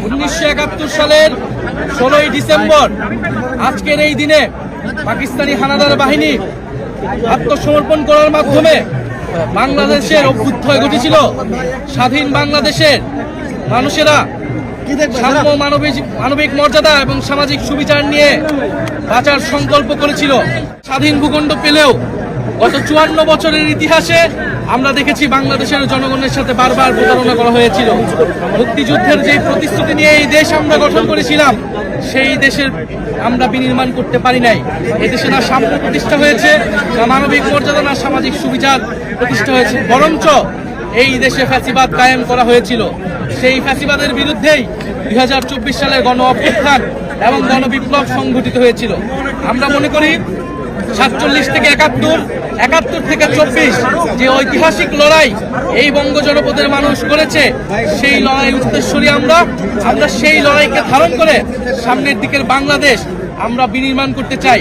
1971 সালের 16ই ডিসেম্বর আজকের এই দিনে পাকিস্তানি হানাদার বাহিনী আত্মসমর্পণ করার মাধ্যমে বাংলাদেশের অভ্যুত্থান ঘটেছিল। স্বাধীন বাংলাদেশের মানুষেরা সাম্য, মানবিক মর্যাদা এবং সামাজিক সুবিচার নিয়ে বাঁচার সংকল্প করেছিল। স্বাধীন ভূখণ্ড পেলেও গত 54 বছরের ইতিহাসে আমরা দেখেছি বাংলাদেশের জনগণের সাথে বারবার প্রতারণা করা হয়েছিল। মুক্তিযুদ্ধের যে প্রতিশ্রুতি নিয়ে এই দেশ আমরা গঠন করেছিলাম, সেই দেশের আমরা বিনির্মাণ করতে পারি নাই। এই দেশে না সাম্য প্রতিষ্ঠা হয়েছে, না মানবিক মর্যাদা, না সামাজিক সুবিচার প্রতিষ্ঠা হয়েছে, বরঞ্চ এই দেশে ফ্যাসিবাদ কায়েম করা হয়েছিল। সেই ফ্যাসিবাদের বিরুদ্ধেই 2024 সালে গণ অভ্যুত্থান এবং গণবিপ্লব সংঘটিত হয়েছিল। আমরা মনে করি 47 থেকে 71, 71 থেকে 24 যে ঐতিহাসিক লড়াই এই বঙ্গ জনপদের মানুষ করেছে, সেই লড়াই উত্তরসূরি আমরা সেই লড়াইকে ধারণ করে সামনের দিকের বাংলাদেশ আমরা বিনির্মাণ করতে চাই।